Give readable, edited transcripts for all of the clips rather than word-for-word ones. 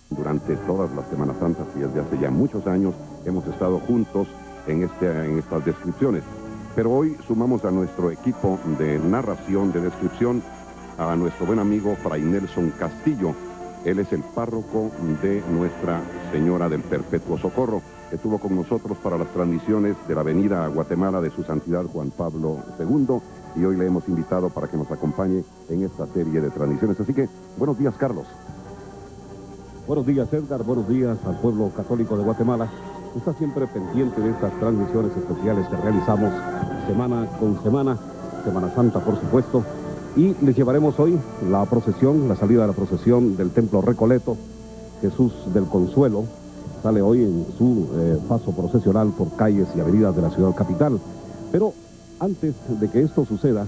durante todas las Semanas Santas y desde hace ya muchos años hemos estado juntos en estas descripciones. Pero hoy sumamos a nuestro equipo de narración, de descripción, a nuestro buen amigo Fray Nelson Castillo. Él es el párroco de Nuestra Señora del Perpetuo Socorro. Estuvo con nosotros para las transmisiones de la Avenida Guatemala de Su Santidad Juan Pablo II y hoy le hemos invitado para que nos acompañe en esta serie de transmisiones. Así que, buenos días, Carlos. Buenos días, Edgar. Buenos días al pueblo católico de Guatemala. Está siempre pendiente de estas transmisiones especiales que realizamos semana con semana, Semana Santa, por supuesto. Y les llevaremos hoy la procesión, la salida de la procesión del Templo Recoleto. Jesús del Consuelo sale hoy en su paso procesional por calles y avenidas de la ciudad capital. Pero antes de que esto suceda,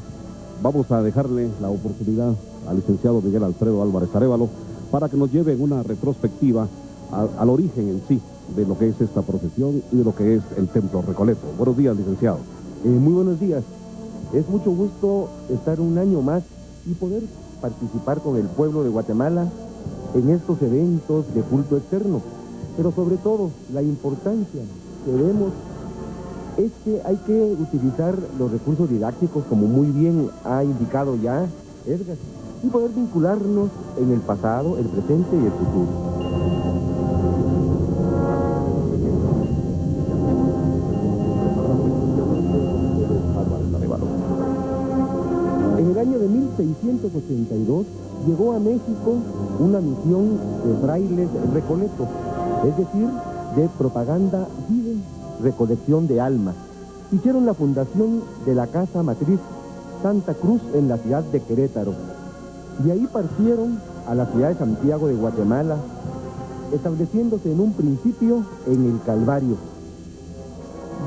vamos a dejarle la oportunidad al licenciado Miguel Alfredo Álvarez Arévalo para que nos lleve en una retrospectiva al origen en sí de lo que es esta procesión y de lo que es el Templo Recoleto. Buenos días, licenciado. Muy buenos días. Es mucho gusto estar un año más y poder participar con el pueblo de Guatemala en estos eventos de culto externo. Pero sobre todo, la importancia que vemos es que hay que utilizar los recursos didácticos, como muy bien ha indicado ya Edgar, y poder vincularnos en el pasado, el presente y el futuro. En el año de 1682 llegó a México una misión de frailes recoletos, es decir, de propaganda fide, recolección de almas. Hicieron la fundación de la Casa Matriz Santa Cruz en la ciudad de Querétaro. De ahí partieron a la ciudad de Santiago de Guatemala, estableciéndose en un principio en el Calvario.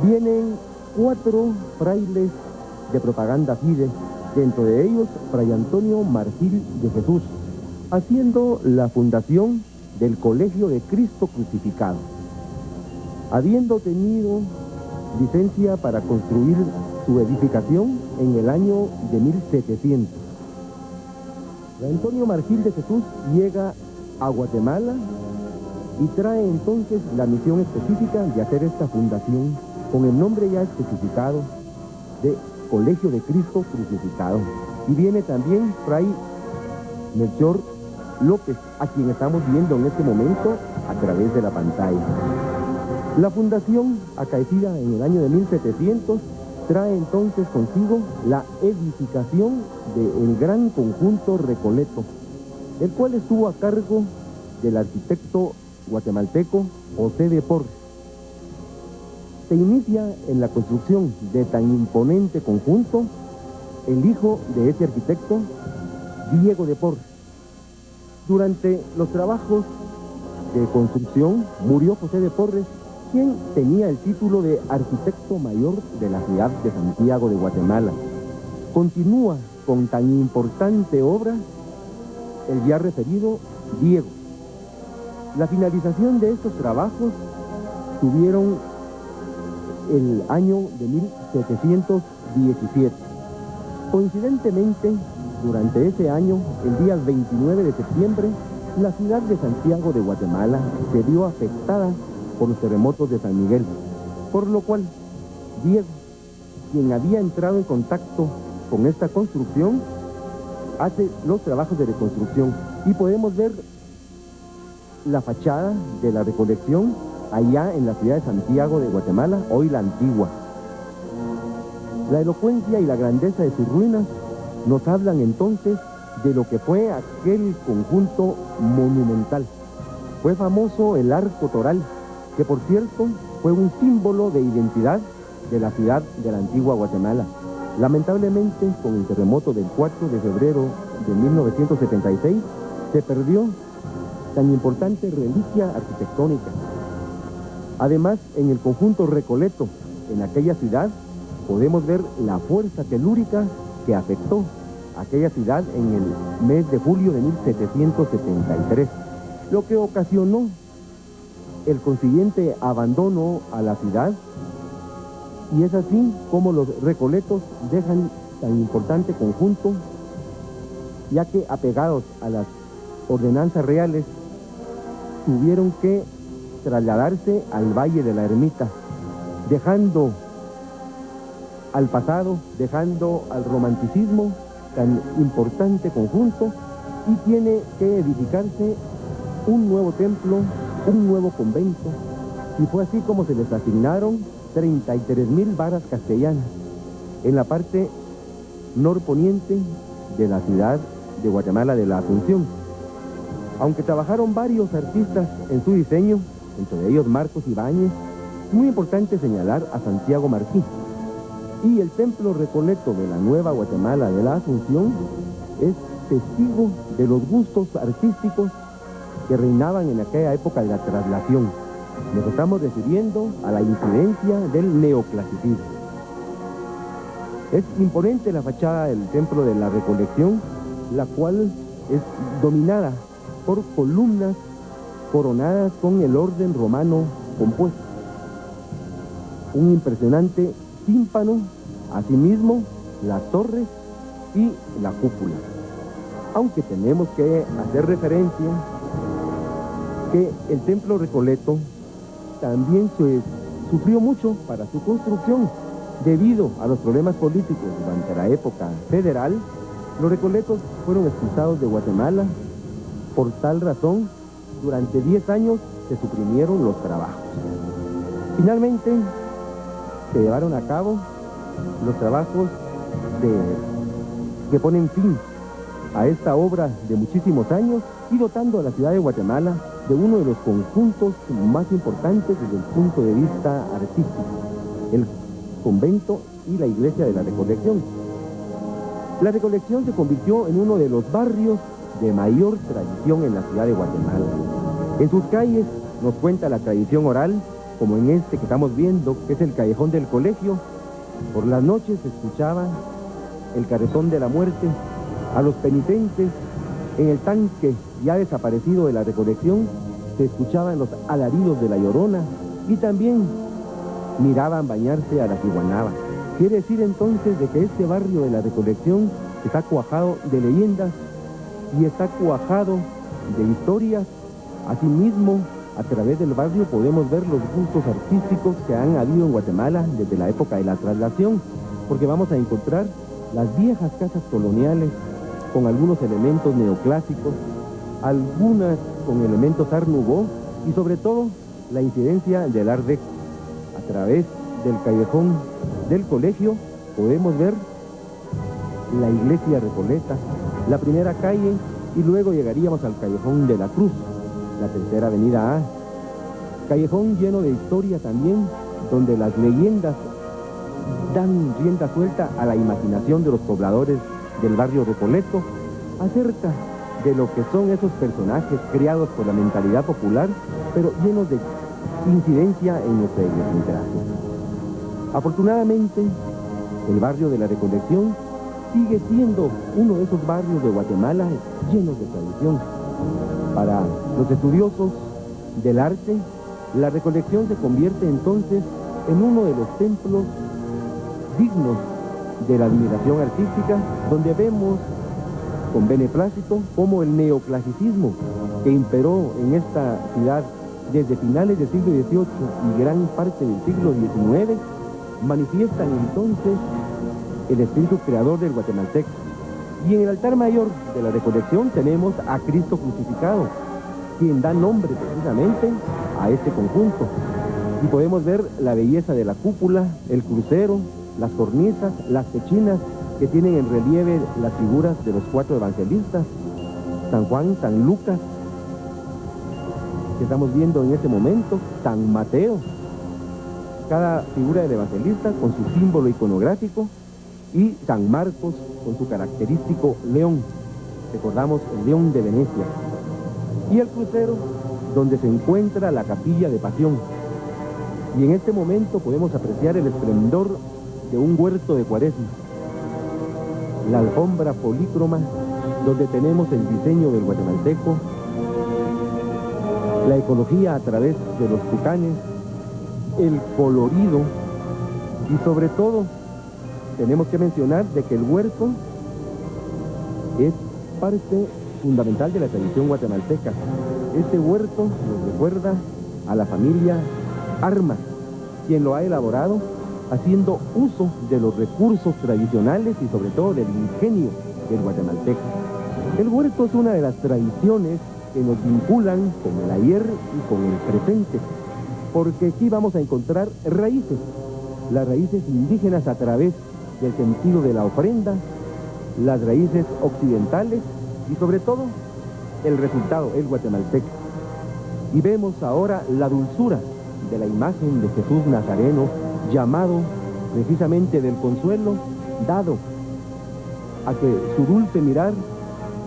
Vienen 4 frailes de propaganda fide, dentro de ellos Fray Antonio Margil de Jesús, haciendo la fundación del Colegio de Cristo Crucificado. Habiendo tenido licencia para construir su edificación en el año de 1700. Fray Antonio Margil de Jesús llega a Guatemala y trae entonces la misión específica de hacer esta fundación con el nombre ya especificado de Colegio de Cristo Crucificado. Y viene también Fray Melchor López, a quien estamos viendo en este momento a través de la pantalla. La fundación, acaecida en el año de 1700, trae entonces consigo la edificación del gran conjunto Recoleto, el cual estuvo a cargo del arquitecto guatemalteco José de Porres. Se inicia en la construcción de tan imponente conjunto el hijo de ese arquitecto, Diego de Porres. Durante los trabajos de construcción murió José de Porres, quien tenía el título de arquitecto mayor de la ciudad de Santiago de Guatemala. Continúa con tan importante obra el ya referido Diego. La finalización de estos trabajos tuvieron el año de 1717. Coincidentemente, durante ese año, el día 29 de septiembre, la ciudad de Santiago de Guatemala se vio afectada por los terremotos de San Miguel, por lo cual Diego, quien había entrado en contacto con esta construcción, hace los trabajos de reconstrucción y podemos ver la fachada de la recolección allá en la ciudad de Santiago de Guatemala, hoy la antigua. La elocuencia y la grandeza de sus ruinas nos hablan entonces de lo que fue aquel conjunto monumental. Fue famoso el arco toral, que por cierto fue un símbolo de identidad de la ciudad de la antigua Guatemala. Lamentablemente, con el terremoto del 4 de febrero de 1976, se perdió tan importante reliquia arquitectónica. Además, en el conjunto Recoleto, en aquella ciudad, podemos ver la fuerza telúrica que afectó a aquella ciudad en el mes de julio de 1773, lo que ocasionó el consiguiente abandono a la ciudad, y es así como los recoletos dejan tan importante conjunto, ya que apegados a las ordenanzas reales tuvieron que trasladarse al Valle de la Ermita, dejando al pasado, dejando al romanticismo tan importante conjunto, y tiene que edificarse un nuevo templo, un nuevo convento, y fue así como se les asignaron 33,000 varas castellanas en la parte norponiente de la ciudad de Guatemala de la Asunción. Aunque trabajaron varios artistas en su diseño, entre ellos Marcos Ibáñez, es muy importante señalar a Santiago Martí. Y el templo Recoleto de la Nueva Guatemala de la Asunción es testigo de los gustos artísticos que reinaban en aquella época de la traslación. Nos estamos refiriendo a la incidencia del neoclasicismo. Es imponente la fachada del Templo de la Recolección, la cual es dominada por columnas coronadas con el orden romano compuesto. Un impresionante tímpano, asimismo las torres y la cúpula. Aunque tenemos que hacer referencia que el Templo Recoleto también sufrió mucho para su construcción debido a los problemas políticos durante la época federal. Los recoletos fueron expulsados de Guatemala. Por tal razón, durante 10 años se suprimieron los trabajos. Finalmente, se llevaron a cabo los trabajos que ponen fin a esta obra de muchísimos años y dotando a la ciudad de Guatemala de uno de los conjuntos más importantes desde el punto de vista artístico, el convento y la iglesia de la Recolección. La Recolección se convirtió en uno de los barrios de mayor tradición en la ciudad de Guatemala. En sus calles nos cuenta la tradición oral, como en este que estamos viendo, que es el Callejón del Colegio. Por las noches se escuchaba el carretón de la muerte, a los penitentes en el tanque ya desaparecido de la Recolección se escuchaban los alaridos de la Llorona y también miraban bañarse a la Ciguanaba. Quiere decir entonces de que este barrio de la Recolección está cuajado de leyendas y está cuajado de historias. Asimismo, a través del barrio podemos ver los gustos artísticos que han habido en Guatemala desde la época de la traslación, porque vamos a encontrar las viejas casas coloniales con algunos elementos neoclásicos, algunas con elementos Art Nouveau y sobre todo la incidencia del Art Deco. A través del Callejón del Colegio podemos ver la iglesia Recoleta, la primera calle, y luego llegaríamos al Callejón de la Cruz, la tercera avenida A. Callejón lleno de historia también, donde las leyendas dan rienda suelta a la imaginación de los pobladores del barrio Recoleto acerca de lo que son esos personajes creados por la mentalidad popular, pero llenos de incidencia en nuestra idiosincrasia. Afortunadamente, el barrio de la Recolección sigue siendo uno de esos barrios de Guatemala llenos de tradición. Para los estudiosos del arte, la Recolección se convierte entonces en uno de los templos dignos de la admiración artística, donde vemos con beneplácito cómo el neoclasicismo que imperó en esta ciudad desde finales del siglo XVIII y gran parte del siglo XIX manifiestan entonces el espíritu creador del guatemalteco. Y en el altar mayor de la Recolección tenemos a Cristo crucificado, quien da nombre precisamente a este conjunto. Y podemos ver la belleza de la cúpula, el crucero, las cornisas, las pechinas que tienen en relieve las figuras de los 4 evangelistas, San Juan, San Lucas, que estamos viendo en este momento, San Mateo. Cada figura del evangelista con su símbolo iconográfico, y San Marcos con su característico león. Recordamos el león de Venecia. Y el crucero, donde se encuentra la capilla de Pasión. Y en este momento podemos apreciar el esplendor de un huerto de Cuaresma. La alfombra polícroma, donde tenemos el diseño del guatemalteco, la ecología a través de los tucanes, el colorido, y sobre todo tenemos que mencionar de que el huerto es parte fundamental de la tradición guatemalteca. Este huerto nos recuerda a la familia Armas, quien lo ha elaborado haciendo uso de los recursos tradicionales y sobre todo del ingenio del guatemalteco. El huerto es una de las tradiciones que nos vinculan con el ayer y con el presente, porque aquí vamos a encontrar raíces, las raíces indígenas a través del sentido de la ofrenda, las raíces occidentales y sobre todo el resultado, el guatemalteco. Y vemos ahora la dulzura de la imagen de Jesús Nazareno, llamado precisamente del consuelo, dado a que su dulce mirar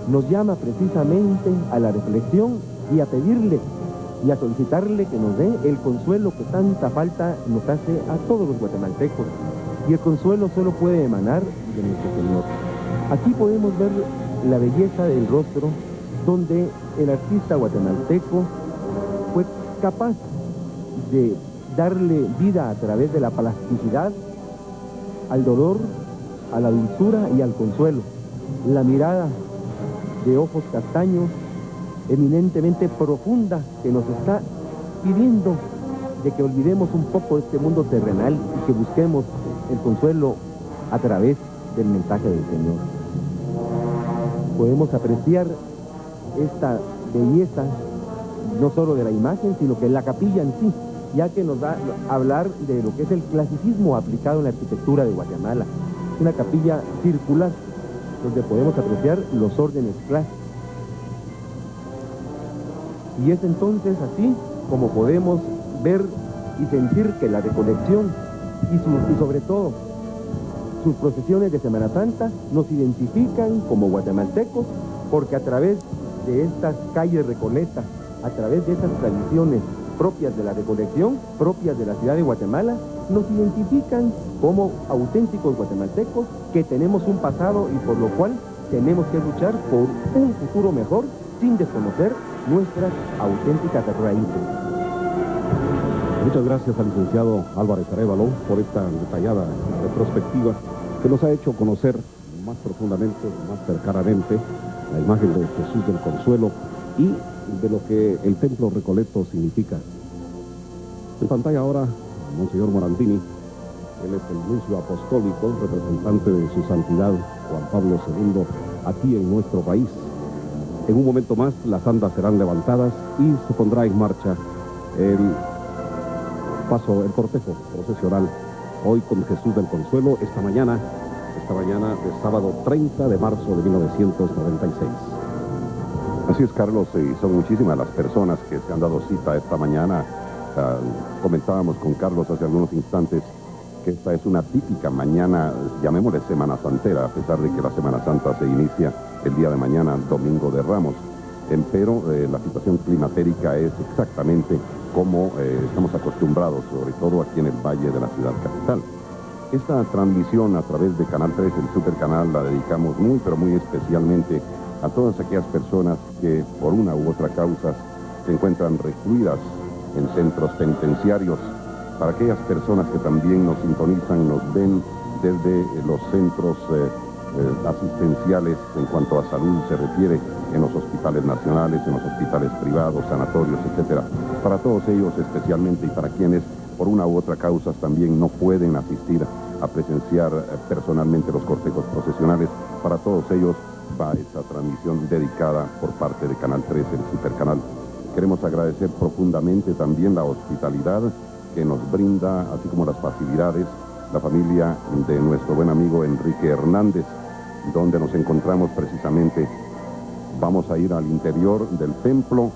nos llama precisamente a la reflexión y a pedirle y a solicitarle que nos dé el consuelo que tanta falta nos hace a todos los guatemaltecos. Y el consuelo solo puede emanar de nuestro Señor. Aquí podemos ver la belleza del rostro donde el artista guatemalteco fue capaz de darle vida a través de la plasticidad al dolor, a la dulzura y al consuelo. La mirada de ojos castaños, eminentemente profunda, que nos está pidiendo de que olvidemos un poco este mundo terrenal y que busquemos el consuelo a través del mensaje del Señor. Podemos apreciar esta belleza no solo de la imagen, sino que la capilla en sí, ya que nos da a hablar de lo que es el clasicismo aplicado en la arquitectura de Guatemala. Es una capilla circular, donde podemos apreciar los órdenes clásicos. Y es entonces así como podemos ver y sentir que la recolección y sobre todo sus procesiones de Semana Santa nos identifican como guatemaltecos, porque a través de estas calles recoletas, a través de esas tradiciones propias de la recolección, propias de la ciudad de Guatemala, nos identifican como auténticos guatemaltecos que tenemos un pasado y por lo cual tenemos que luchar por un futuro mejor sin desconocer nuestras auténticas raíces. Muchas gracias al licenciado Álvarez Arévalo por esta detallada retrospectiva que nos ha hecho conocer más profundamente, más cercanamente, la imagen de Jesús del Consuelo y de lo que el Templo Recoleto significa. En pantalla ahora, Monseñor Morandini. Él es el nuncio apostólico, representante de su santidad Juan Pablo II aquí en nuestro país. En un momento más las andas serán levantadas y se pondrá en marcha el cortejo procesional hoy con Jesús del Consuelo esta mañana de sábado 30 de marzo de 1996. Así es, Carlos, y son muchísimas las personas que se han dado cita esta mañana. Comentábamos con Carlos hace algunos instantes que esta es una típica mañana, llamémosle Semana Santera, a pesar de que la Semana Santa se inicia el día de mañana, Domingo de Ramos. Pero la situación climatérica es exactamente como estamos acostumbrados, sobre todo aquí en el Valle de la ciudad capital. Esta transmisión a través de Canal 3, el Supercanal, la dedicamos muy, pero muy especialmente a todas aquellas personas que por una u otra causa se encuentran recluidas en centros penitenciarios, para aquellas personas que también nos sintonizan, nos ven desde los centros asistenciales en cuanto a salud se refiere, en los hospitales nacionales, en los hospitales privados, sanatorios, etcétera. Para todos ellos especialmente y para quienes por una u otra causa también no pueden asistir a presenciar personalmente los cortejos procesionales, para todos ellos va esta transmisión dedicada por parte de Canal 3, el Supercanal. Queremos agradecer profundamente también la hospitalidad que nos brinda, así como las facilidades, la familia de nuestro buen amigo Enrique Hernández, donde nos encontramos precisamente. Vamos a ir al interior del templo.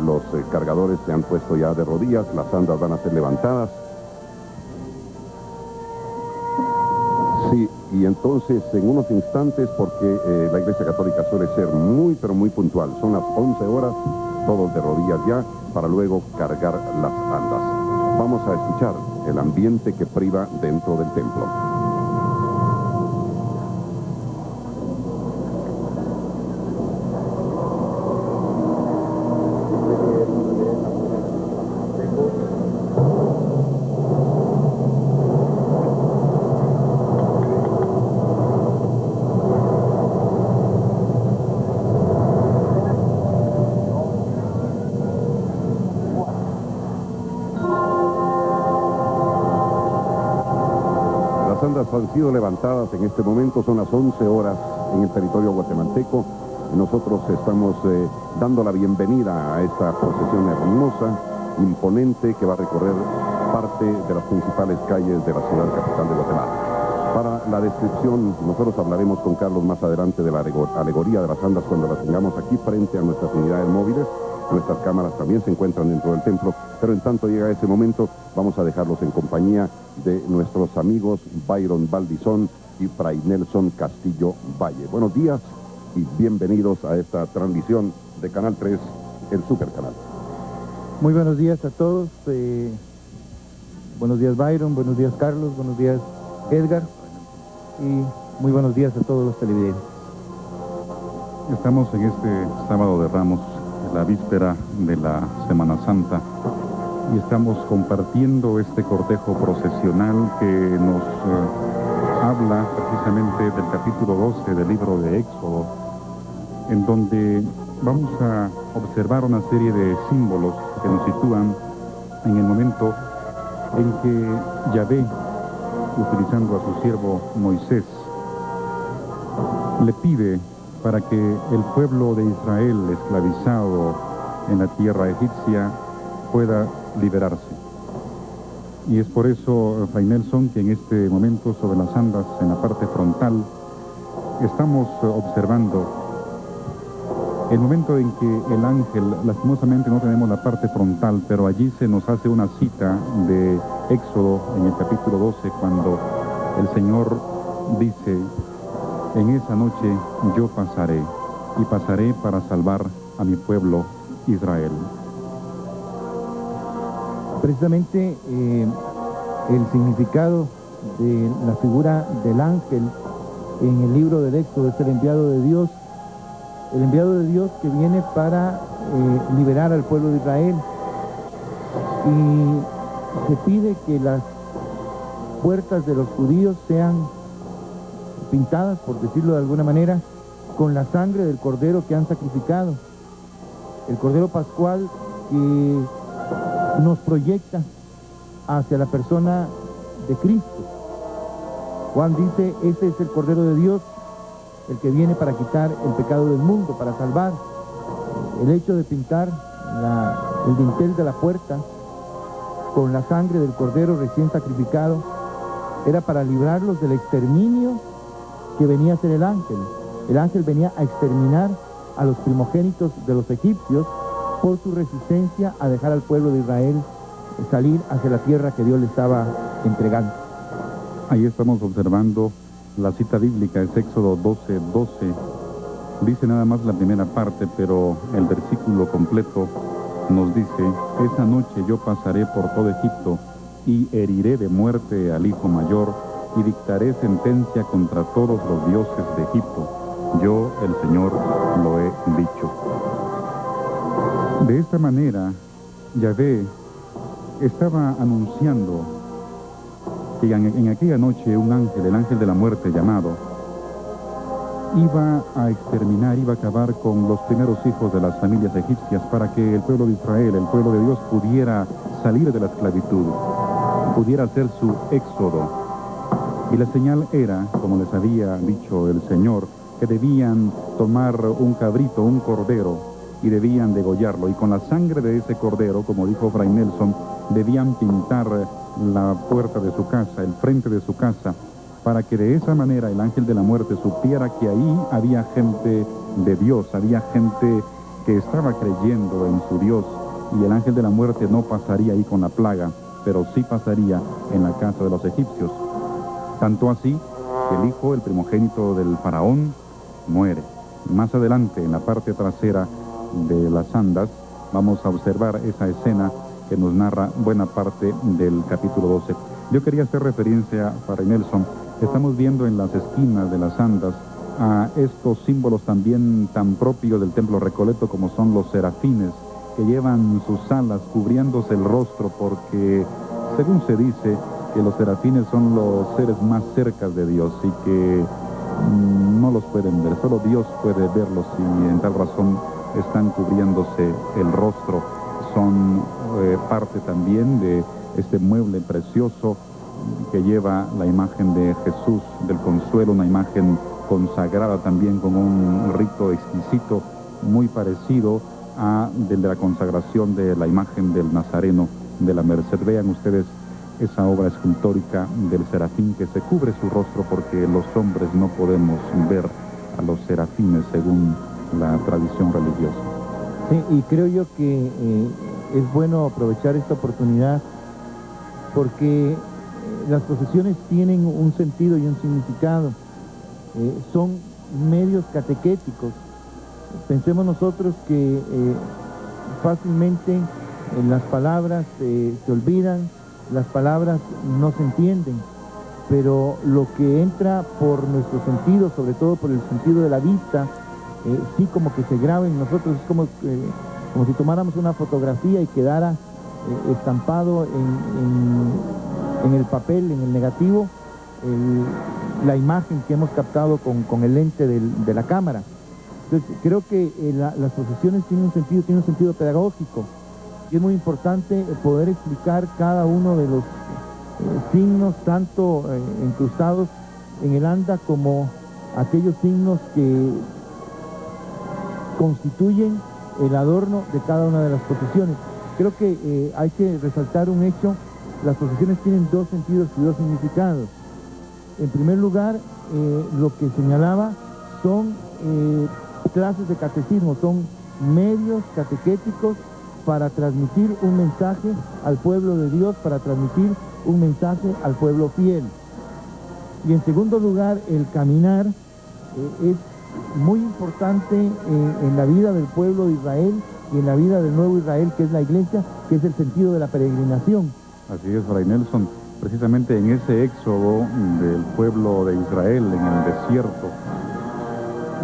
Los cargadores se han puesto ya de rodillas, las andas van a ser levantadas. Sí, y entonces en unos instantes, porque la Iglesia Católica suele ser muy, pero muy puntual, son las 11 horas, todos de rodillas ya, para luego cargar las andas. Vamos a escuchar el ambiente que priva dentro del templo. andas han sido levantadas en este momento, son las 11 horas en el territorio guatemalteco. Nosotros estamos dando la bienvenida a esta procesión hermosa, imponente, que va a recorrer parte de las principales calles de la ciudad capital de Guatemala. Para la descripción, nosotros hablaremos con Carlos más adelante de la alegoría de las andas cuando la tengamos aquí frente a nuestras unidades móviles. Nuestras cámaras también se encuentran dentro del templo, pero en tanto llega ese momento, vamos a dejarlos en compañía de nuestros amigos Byron Valdizón y Fray Nelson Castillo Valle. Buenos días y bienvenidos a esta transmisión de Canal 3, el Supercanal. Muy buenos días a todos. Buenos días Byron, buenos días Carlos, buenos días Edgar y muy buenos días a todos los televidentes. Estamos en este sábado de Ramos, la víspera de la Semana Santa, y estamos compartiendo este cortejo procesional que nos habla precisamente del capítulo 12 del libro de Éxodo, en donde vamos a observar una serie de símbolos que nos sitúan en el momento en que Yahvé, utilizando a su siervo Moisés, le pide para que el pueblo de Israel, esclavizado en la tierra egipcia, pueda liberarse. Y es por eso, Fray Nelson, que en este momento sobre las andas, en la parte frontal, estamos observando el momento en que el ángel, lastimosamente no tenemos la parte frontal, pero allí se nos hace una cita de Éxodo en el capítulo 12, cuando el Señor dice: en esa noche yo pasaré, y pasaré para salvar a mi pueblo Israel. Precisamente el significado de la figura del ángel en el libro del Éxodo es el enviado de Dios que viene para liberar al pueblo de Israel, y se pide que las puertas de los judíos sean pintadas, por decirlo de alguna manera, con la sangre del cordero que han sacrificado, el cordero pascual que nos proyecta hacia la persona de Cristo. Juan dice: este es el Cordero de Dios, el que viene para quitar el pecado del mundo, para salvar. El hecho de pintar el dintel de la puerta con la sangre del cordero recién sacrificado era para librarlos del exterminio que venía a hacer el ángel. El ángel venía a exterminar a los primogénitos de los egipcios por su resistencia a dejar al pueblo de Israel salir hacia la tierra que Dios le estaba entregando. Ahí estamos observando la cita bíblica, es Éxodo 12:12. Dice nada más la primera parte, pero el versículo completo nos dice: esa noche yo pasaré por todo Egipto y heriré de muerte al hijo mayor y dictaré sentencia contra todos los dioses de Egipto. Yo, el Señor, lo he dicho. De esta manera, Yahvé estaba anunciando que en aquella noche un ángel, el ángel de la muerte llamado, iba a exterminar, iba a acabar con los primeros hijos de las familias egipcias para que el pueblo de Israel, el pueblo de Dios, pudiera salir de la esclavitud, pudiera hacer su éxodo. Y la señal era, como les había dicho el Señor, que debían tomar un cabrito, un cordero, y debían degollarlo. Y con la sangre de ese cordero, como dijo Fray Nelson, debían pintar la puerta de su casa, el frente de su casa, para que de esa manera el ángel de la muerte supiera que ahí había gente de Dios, había gente que estaba creyendo en su Dios, y el ángel de la muerte no pasaría ahí con la plaga, pero sí pasaría en la casa de los egipcios. Tanto así que el hijo, el primogénito del faraón, muere. Más adelante, en la parte trasera de las andas, vamos a observar esa escena que nos narra buena parte del capítulo 12. Yo quería hacer referencia, Fray Nelson, estamos viendo en las esquinas de las andas a estos símbolos también tan propios del templo Recoleto, como son los serafines, que llevan sus alas cubriéndose el rostro, porque según se dice que los serafines son los seres más cerca de Dios y que no los pueden ver, solo Dios puede verlos, y en tal razón están cubriéndose el rostro. Son parte también de este mueble precioso que lleva la imagen de Jesús del Consuelo, una imagen consagrada también con un rito exquisito muy parecido a del de la consagración de la imagen del Nazareno de la Merced. Vean ustedes esa obra escultórica del serafín que se cubre su rostro porque los hombres no podemos ver a los serafines según la tradición religiosa. Sí, y creo yo que es bueno aprovechar esta oportunidad porque las procesiones tienen un sentido y un significado. Son medios catequéticos. Pensemos nosotros que fácilmente las palabras se olvidan, las palabras no se entienden, pero lo que entra por nuestro sentido, sobre todo por el sentido de la vista, sí como que se graba en nosotros, es como si tomáramos una fotografía y quedara estampado en el papel, en el negativo, la imagen que hemos captado con el lente de la cámara. Entonces, creo que las procesiones tienen un sentido pedagógico, y es muy importante poder explicar cada uno de los signos, tanto incrustados en el anda como aquellos signos que constituyen el adorno de cada una de las procesiones. Creo que hay que resaltar un hecho: las procesiones tienen dos sentidos y dos significados. En primer lugar, lo que señalaba son clases de catecismo, son medios catequéticos para transmitir un mensaje al pueblo de Dios, para transmitir un mensaje al pueblo fiel. Y en segundo lugar, el caminar es muy importante en la vida del pueblo de Israel y en la vida del nuevo Israel, que es la iglesia, que es el sentido de la peregrinación. Así es, Fray Nelson. Precisamente en ese éxodo del pueblo de Israel en el desierto,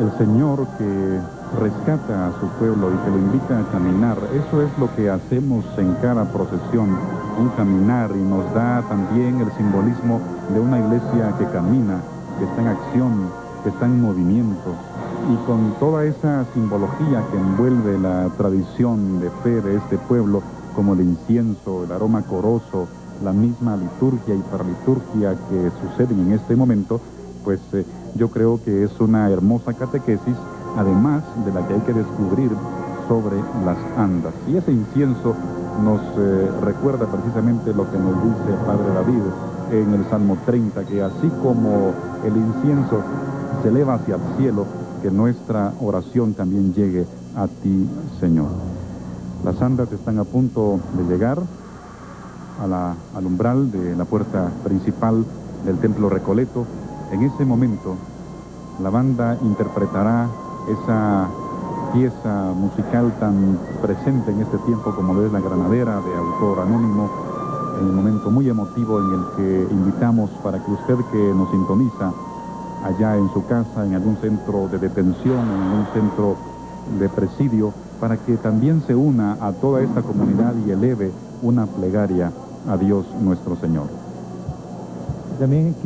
el Señor que rescata a su pueblo y que lo invita a caminar, eso es lo que hacemos en cada procesión, un caminar, y nos da también el simbolismo de una iglesia que camina, que está en acción, que está en movimiento, y con toda esa simbología que envuelve la tradición de fe de este pueblo, como el incienso, el aroma coroso, la misma liturgia y paraliturgia que suceden en este momento, pues yo creo que es una hermosa catequesis, además de la que hay que descubrir sobre las andas. Y ese incienso nos recuerda precisamente lo que nos dice Padre David en el Salmo 30, que así como el incienso se eleva hacia el cielo, que nuestra oración también llegue a ti, Señor. Las andas están a punto de llegar al umbral de la puerta principal del Templo Recoleto. En ese momento, la banda interpretará esa pieza musical tan presente en este tiempo como lo es La Granadera, de autor anónimo, en un momento muy emotivo en el que invitamos para que usted que nos sintoniza allá en su casa, en algún centro de detención, en algún centro de presidio, para que también se una a toda esta comunidad y eleve una plegaria a Dios nuestro Señor. También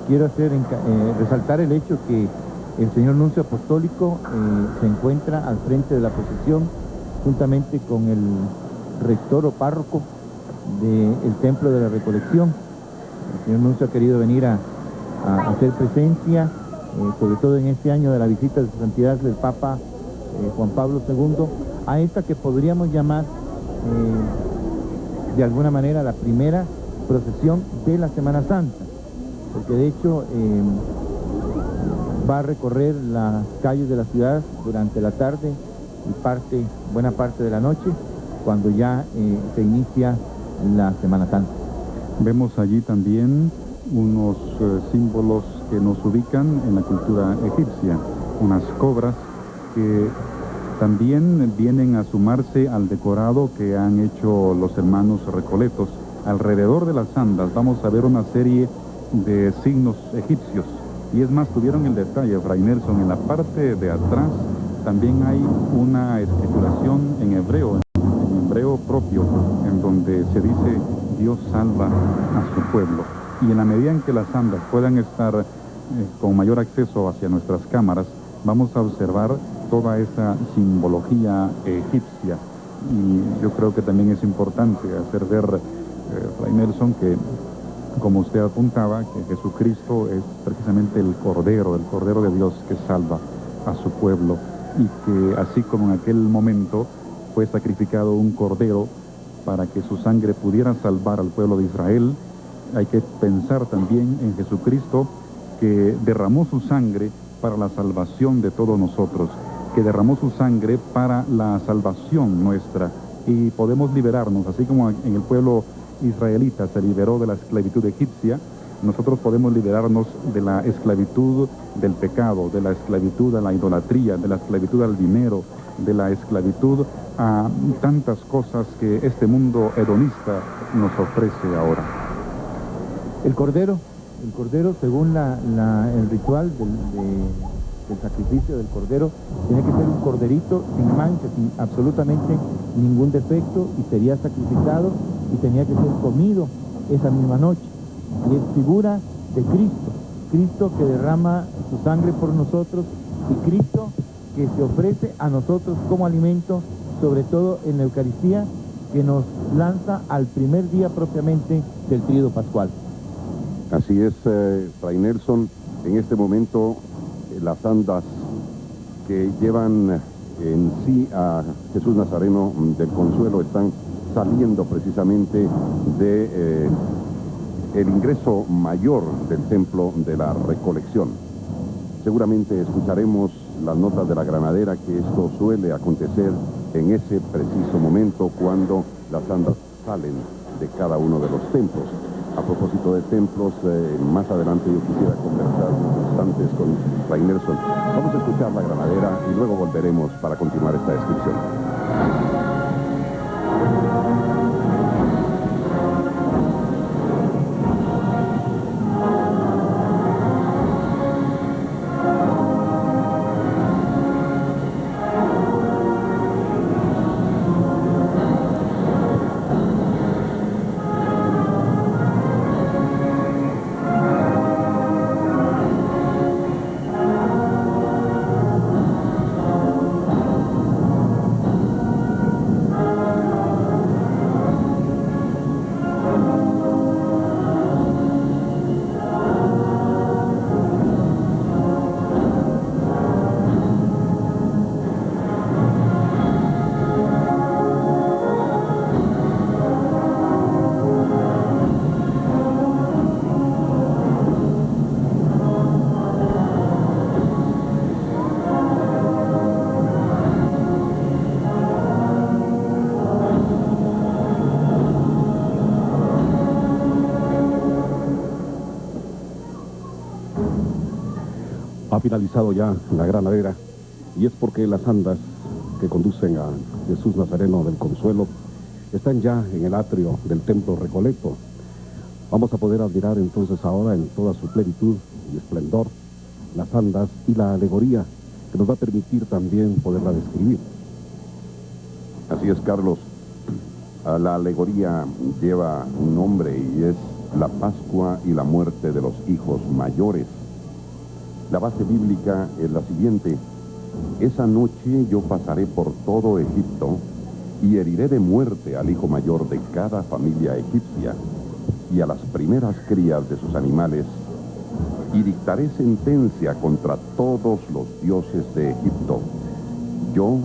quiero resaltar el hecho que el señor nuncio apostólico se encuentra al frente de la procesión juntamente con el rector o párroco del Templo de la Recolección. El señor nuncio ha querido venir a hacer presencia, sobre todo en este año de la visita de su santidad del Papa Juan Pablo II, a esta que podríamos llamar de alguna manera la primera procesión de la Semana Santa, porque de hecho va a recorrer las calles de la ciudad durante la tarde y buena parte de la noche, cuando ya se inicia la Semana Santa. Vemos allí también unos símbolos que nos ubican en la cultura egipcia, unas cobras que también vienen a sumarse al decorado que han hecho los hermanos recoletos. Alrededor de las andas vamos a ver una serie de signos egipcios, y es más, tuvieron el detalle, Fray Nelson, en la parte de atrás también hay una escrituración en hebreo propio, en donde se dice Dios salva a su pueblo. Y en la medida en que las andas puedan estar con mayor acceso hacia nuestras cámaras, vamos a observar toda esa simbología egipcia. Y yo creo que también es importante hacer ver, Fray Nelson, que como usted apuntaba, que Jesucristo es precisamente el Cordero de Dios que salva a su pueblo, y que así como en aquel momento fue sacrificado un cordero para que su sangre pudiera salvar al pueblo de Israel, hay que pensar también en Jesucristo, que derramó su sangre para la salvación de todos nosotros, que derramó su sangre para la salvación nuestra, y podemos liberarnos, así como en el pueblo israelita se liberó de la esclavitud egipcia. Nosotros podemos liberarnos de la esclavitud del pecado, de la esclavitud a la idolatría, de la esclavitud al dinero, de la esclavitud a tantas cosas que este mundo hedonista nos ofrece ahora. El cordero, según el ritual del sacrificio del cordero, tiene que ser un corderito sin mancha, sin absolutamente ningún defecto, y sería sacrificado y tenía que ser comido esa misma noche. Y es figura de Cristo que derrama su sangre por nosotros, y Cristo que se ofrece a nosotros como alimento, sobre todo en la Eucaristía, que nos lanza al primer día propiamente del tríodo pascual. Así es, Fray Nelson. En este momento las andas que llevan en sí a Jesús Nazareno del Consuelo están saliendo precisamente de el ingreso mayor del templo de la Recolección. Seguramente escucharemos las notas de la granadera, que esto suele acontecer en ese preciso momento cuando las andas salen de cada uno de los templos. A propósito de templos, más adelante yo quisiera conversar unos instantes con Fray Nelson. Vamos a escuchar la granadera y luego volveremos para continuar esta descripción. Ha finalizado ya la granadera, y es porque las andas que conducen a Jesús Nazareno del Consuelo están ya en el atrio del templo Recolecto. Vamos a poder admirar entonces ahora en toda su plenitud y esplendor las andas y la alegoría, que nos va a permitir también poderla describir. Así es, Carlos. La alegoría lleva un nombre y es la Pascua y la muerte de los hijos mayores. La base bíblica es la siguiente: esa noche yo pasaré por todo Egipto y heriré de muerte al hijo mayor de cada familia egipcia y a las primeras crías de sus animales, y dictaré sentencia contra todos los dioses de Egipto. Yo,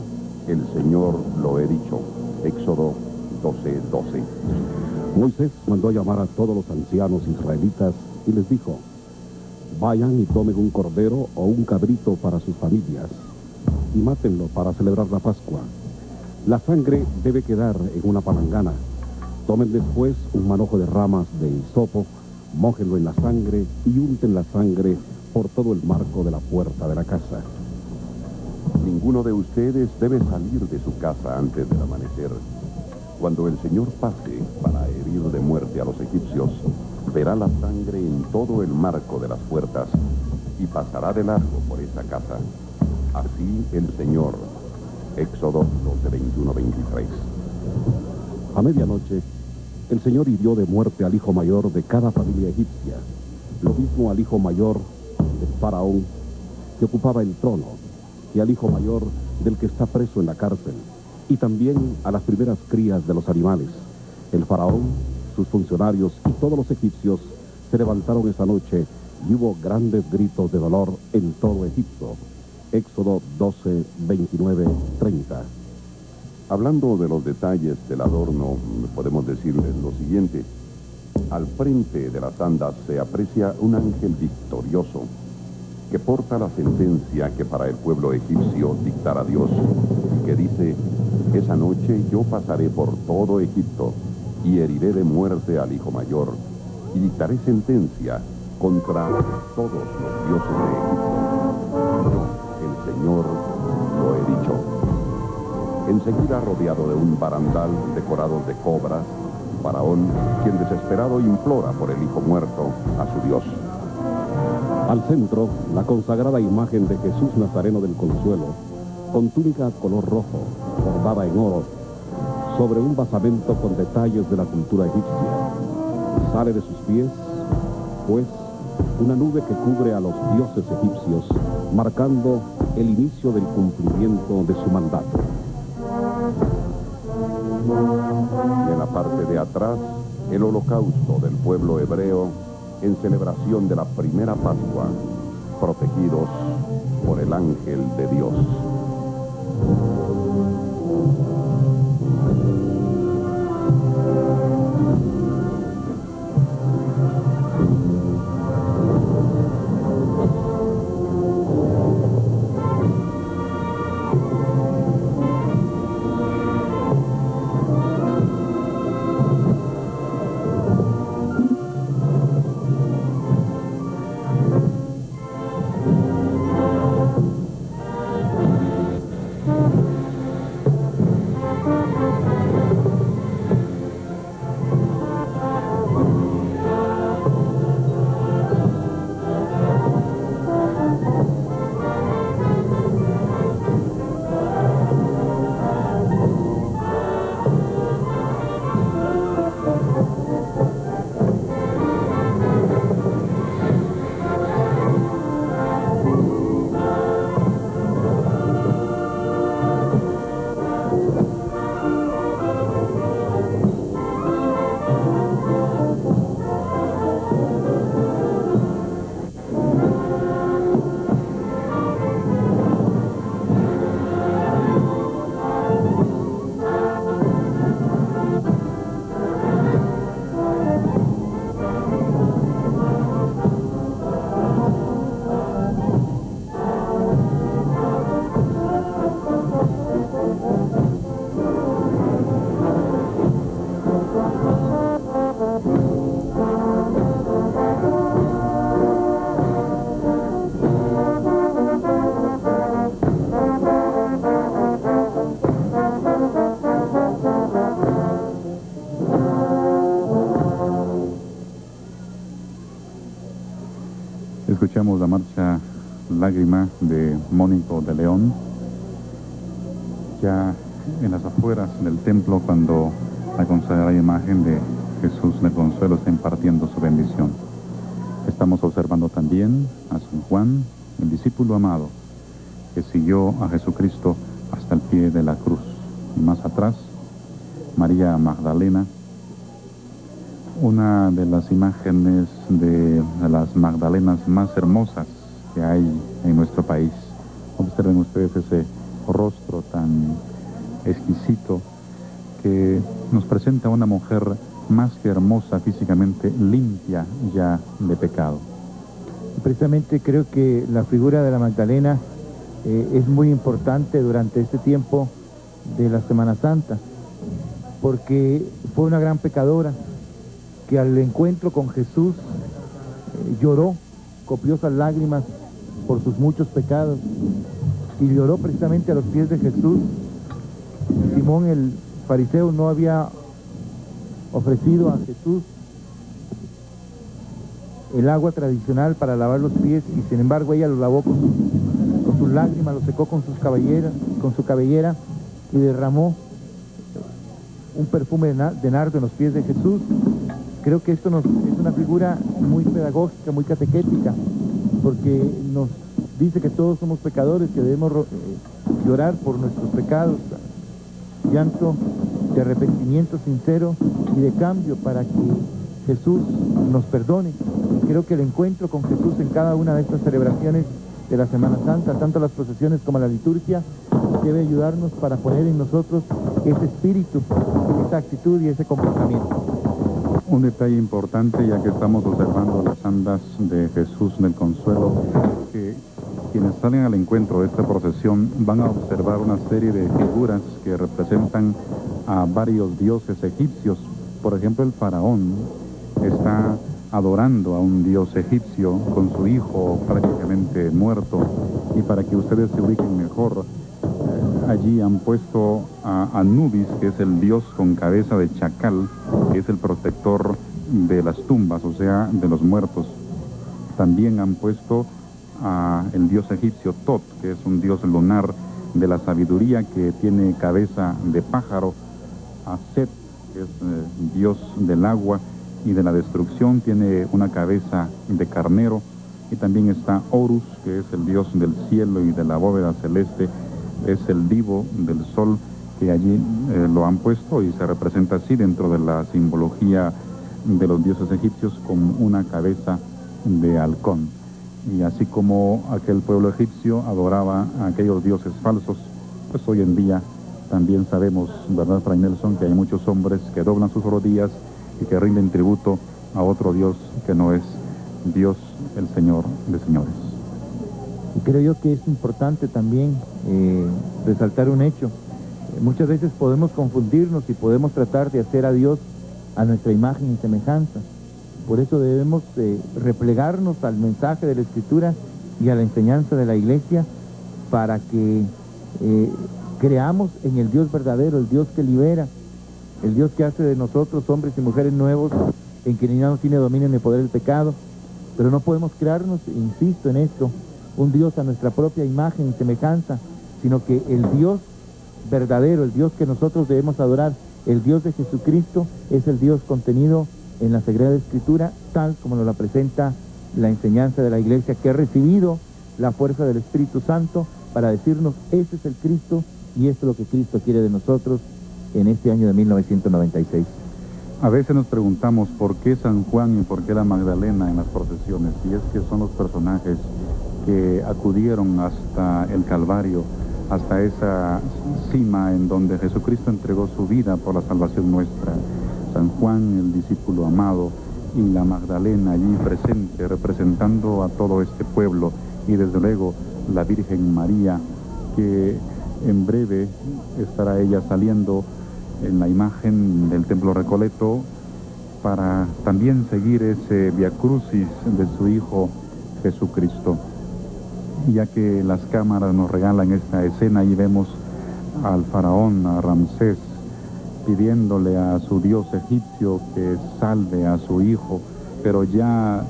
el Señor, lo he dicho. Éxodo 12:12. Moisés mandó a llamar a todos los ancianos israelitas y les dijo: vayan y tomen un cordero o un cabrito para sus familias y mátenlo para celebrar la Pascua. La sangre debe quedar en una palangana. Tomen después un manojo de ramas de hisopo, mójenlo en la sangre y unten la sangre por todo el marco de la puerta de la casa. Ninguno de ustedes debe salir de su casa antes del amanecer. Cuando el Señor pase para herir de muerte a los egipcios, verá la sangre en todo el marco de las puertas y pasará de largo por esa casa. Así el Señor. Éxodo 12:21-23. A medianoche, el Señor hirió de muerte al hijo mayor de cada familia egipcia, lo mismo al hijo mayor del faraón que ocupaba el trono, y al hijo mayor del que está preso en la cárcel, y también a las primeras crías de los animales. El faraón, sus funcionarios y todos los egipcios se levantaron esa noche y hubo grandes gritos de dolor en todo Egipto. Éxodo 12, 29, 30. Hablando de los detalles del adorno, podemos decirles lo siguiente. Al frente de las andas se aprecia un ángel victorioso que porta la sentencia que para el pueblo egipcio dictara Dios, y que dice: esa noche yo pasaré por todo Egipto y heriré de muerte al hijo mayor y dictaré sentencia contra todos los dioses de Egipto. Yo, el Señor, lo he dicho. Enseguida, rodeado de un barandal decorado de cobras, Faraón, quien desesperado implora por el hijo muerto a su Dios. Al centro, la consagrada imagen de Jesús Nazareno del Consuelo, con túnica color rojo, bordada en oro, sobre un basamento con detalles de la cultura egipcia. Sale de sus pies, pues, una nube que cubre a los dioses egipcios, marcando el inicio del cumplimiento de su mandato. Y en la parte de atrás, el holocausto del pueblo hebreo en celebración de la primera Pascua, protegidos por el ángel de Dios. Escuchamos la marcha Lágrima de Mónico de León, ya en las afueras del templo, cuando la consagrada imagen de Jesús de Consuelo está impartiendo su bendición. Estamos observando también a San Juan, el discípulo amado, que siguió a Jesucristo hasta el pie de la cruz. Y más atrás, María Magdalena, una de las imágenes de las Magdalenas más hermosas que hay en nuestro país. Observen ustedes ese rostro tan exquisito que nos presenta a una mujer más que hermosa físicamente, limpia ya de pecado. Precisamente creo que la figura de la Magdalena es muy importante durante este tiempo de la Semana Santa, porque fue una gran pecadora que al encuentro con Jesús lloró copiosas lágrimas por sus muchos pecados, y lloró precisamente a los pies de Jesús. Simón el fariseo no había ofrecido a Jesús el agua tradicional para lavar los pies, y sin embargo ella lo lavó con sus lágrimas, lo secó con su cabellera y derramó un perfume de nardo en los pies de Jesús. Creo que esto es una figura muy pedagógica, muy catequética, porque nos dice que todos somos pecadores, que debemos llorar por nuestros pecados, llanto de arrepentimiento sincero y de cambio, para que Jesús nos perdone. Y creo que el encuentro con Jesús en cada una de estas celebraciones de la Semana Santa, tanto las procesiones como la liturgia, debe ayudarnos para poner en nosotros ese espíritu, esa actitud y ese comportamiento. Un detalle importante, ya que estamos observando las andas de Jesús del Consuelo, es que quienes salen al encuentro de esta procesión van a observar una serie de figuras que representan a varios dioses egipcios. Por ejemplo, el faraón está adorando a un dios egipcio con su hijo prácticamente muerto. Y para que ustedes se ubiquen mejor, allí han puesto a Anubis, que es el dios con cabeza de chacal, que es el protector de las tumbas, o sea, de los muertos. También han puesto a el dios egipcio Tot, que es un dios lunar de la sabiduría, que tiene cabeza de pájaro. A Set, que es dios del agua y de la destrucción, tiene una cabeza de carnero. Y también está Horus, que es el dios del cielo y de la bóveda celeste, es el divo del sol, que allí lo han puesto y se representa así dentro de la simbología de los dioses egipcios, con una cabeza de halcón. Y así como aquel pueblo egipcio adoraba a aquellos dioses falsos, pues hoy en día también sabemos, ¿verdad, Fray Nelson?, que hay muchos hombres que doblan sus rodillas y que rinden tributo a otro Dios que no es Dios, el Señor de señores. Y creo yo que es importante también resaltar un hecho. Muchas veces podemos confundirnos y podemos tratar de hacer a Dios a nuestra imagen y semejanza. Por eso debemos replegarnos al mensaje de la Escritura y a la enseñanza de la Iglesia, para que creamos en el Dios verdadero, el Dios que libera, el Dios que hace de nosotros hombres y mujeres nuevos, en quien ya no tiene dominio ni poder el pecado. Pero no podemos crearnos, insisto en esto, un Dios a nuestra propia imagen y semejanza, sino que el Dios verdadero, el Dios que nosotros debemos adorar, el Dios de Jesucristo, es el Dios contenido en la Sagrada Escritura, tal como nos la presenta la enseñanza de la Iglesia, que ha recibido la fuerza del Espíritu Santo para decirnos: ese es el Cristo y esto es lo que Cristo quiere de nosotros en este año de 1996. A veces nos preguntamos por qué San Juan y por qué la Magdalena en las procesiones, y es que son los personajes que acudieron hasta el Calvario, hasta esa cima en donde Jesucristo entregó su vida por la salvación nuestra. San Juan, el discípulo amado, y la Magdalena allí presente, representando a todo este pueblo, y desde luego la Virgen María, que en breve estará ella saliendo en la imagen del Templo Recoleto para también seguir ese Via Crucis de su Hijo Jesucristo. Ya que las cámaras nos regalan esta escena, y vemos al faraón, a Ramsés, pidiéndole a su dios egipcio que salve a su hijo, pero ya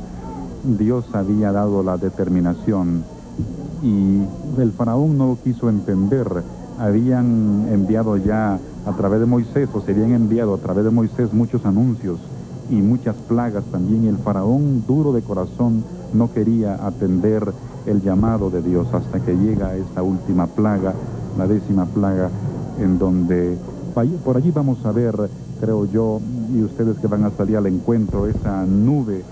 Dios había dado la determinación y el faraón no lo quiso entender. Habían enviado ya a través de Moisés, o se habían enviado a través de Moisés muchos anuncios y muchas plagas también, y el faraón, duro de corazón, no quería atender el llamado de Dios, hasta que llega esta última plaga, la 10ª plaga, en donde por allí vamos a ver, creo yo, y ustedes que van a salir al encuentro, esa nube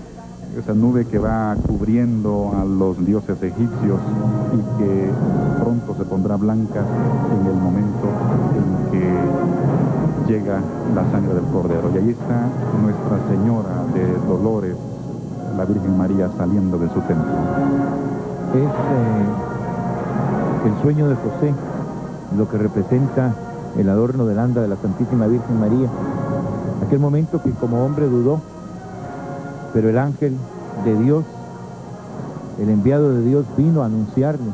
que va cubriendo a los dioses egipcios y que pronto se pondrá blanca en el momento en que llega la sangre del Cordero. Y ahí está Nuestra Señora de Dolores, la Virgen María, saliendo de su templo. Es el sueño de José lo que representa el adorno del anda de la Santísima Virgen María. Aquel momento que como hombre dudó, pero el ángel de Dios, el enviado de Dios, vino a anunciarle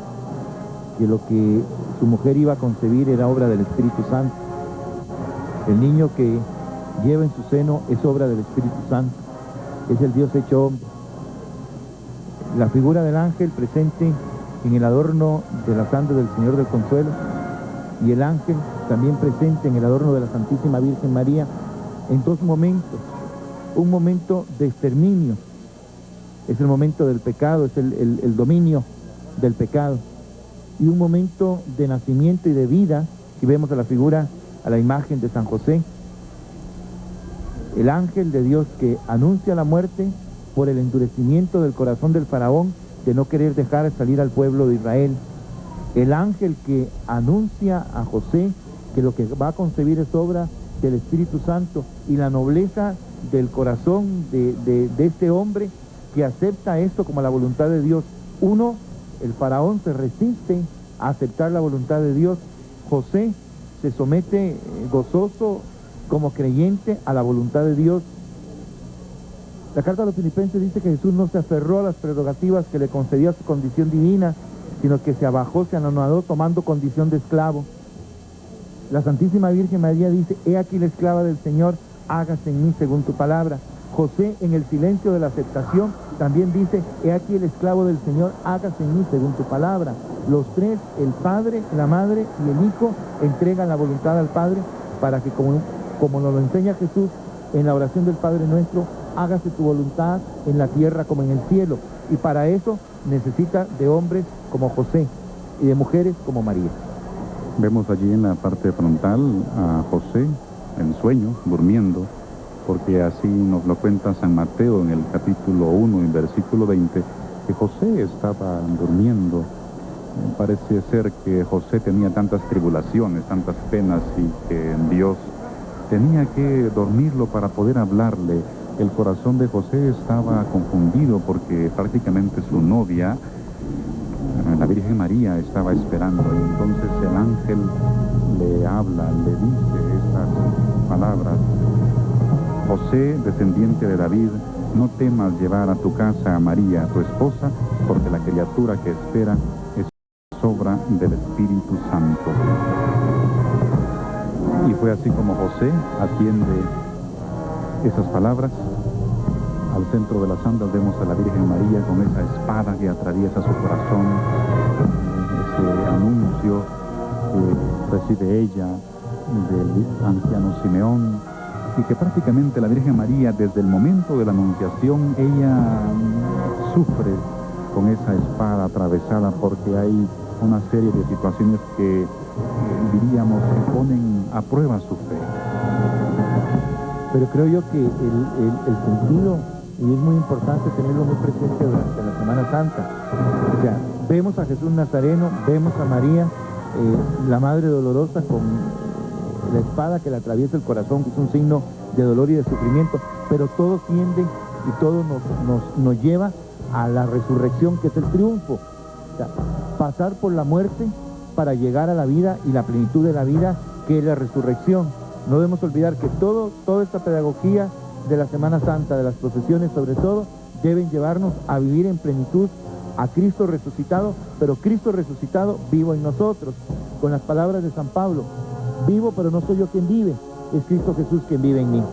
que lo que su mujer iba a concebir era obra del Espíritu Santo. El niño que lleva en su seno es obra del Espíritu Santo, es el Dios hecho hombre. La figura del ángel presente en el adorno de las andas del Señor del Consuelo, y el ángel también presente en el adorno de la Santísima Virgen María, en dos momentos. Un momento de exterminio, es el momento del pecado, es el dominio del pecado, y un momento de nacimiento y de vida, que vemos a la figura, a la imagen de San José, el ángel de Dios que anuncia la muerte por el endurecimiento del corazón del faraón de no querer dejar salir al pueblo de Israel. El ángel que anuncia a José que lo que va a concebir es obra del Espíritu Santo, y la nobleza del corazón de este hombre que acepta esto como la voluntad de Dios. Uno, el faraón se resiste a aceptar la voluntad de Dios. José se somete gozoso como creyente a la voluntad de Dios. La carta a los Filipenses dice que Jesús no se aferró a las prerrogativas que le concedía su condición divina, sino que se abajó, se anonadó tomando condición de esclavo. La Santísima Virgen María dice: he aquí la esclava del Señor, hágase en mí según tu palabra. José, en el silencio de la aceptación, también dice: he aquí el esclavo del Señor, hágase en mí según tu palabra. Los tres, el Padre, la Madre y el Hijo, entregan la voluntad al Padre para que, como nos lo enseña Jesús en la oración del Padre Nuestro, hágase tu voluntad en la tierra como en el cielo. Y para eso necesita de hombres como José y de mujeres como María. Vemos allí en la parte frontal a José en sueño, durmiendo, porque así nos lo cuenta San Mateo en el capítulo 1, en versículo 20, que José estaba durmiendo. Parece ser que José tenía tantas tribulaciones, tantas penas, y que Dios tenía que dormirlo para poder hablarle. El corazón de José estaba confundido porque prácticamente su novia, la Virgen María, estaba esperando, y entonces el ángel le habla, le dice estas palabras: José, descendiente de David, no temas llevar a tu casa a María, tu esposa, porque la criatura que espera es obra del Espíritu Santo. Y fue así como José atiende esas palabras. Al centro de las andas vemos a la Virgen María con esa espada que atraviesa su corazón, ese anuncio que recibe ella del anciano Simeón, y que prácticamente la Virgen María, desde el momento de la anunciación, ella sufre con esa espada atravesada, porque hay una serie de situaciones que diríamos que ponen a prueba su fe. Pero creo yo que el sentido, y es muy importante tenerlo muy presente durante la Semana Santa, o sea, vemos a Jesús Nazareno, vemos a María, la Madre Dolorosa, con la espada que le atraviesa el corazón, que es un signo de dolor y de sufrimiento, pero todo tiende y todo nos lleva a la resurrección, que es el triunfo. O sea, pasar por la muerte para llegar a la vida y la plenitud de la vida, que es la resurrección. No debemos olvidar que toda esta pedagogía de la Semana Santa, de las procesiones sobre todo, deben llevarnos a vivir en plenitud a Cristo resucitado, pero Cristo resucitado vivo en nosotros, con las palabras de San Pablo: vivo, pero no soy yo quien vive, es Cristo Jesús quien vive en mí.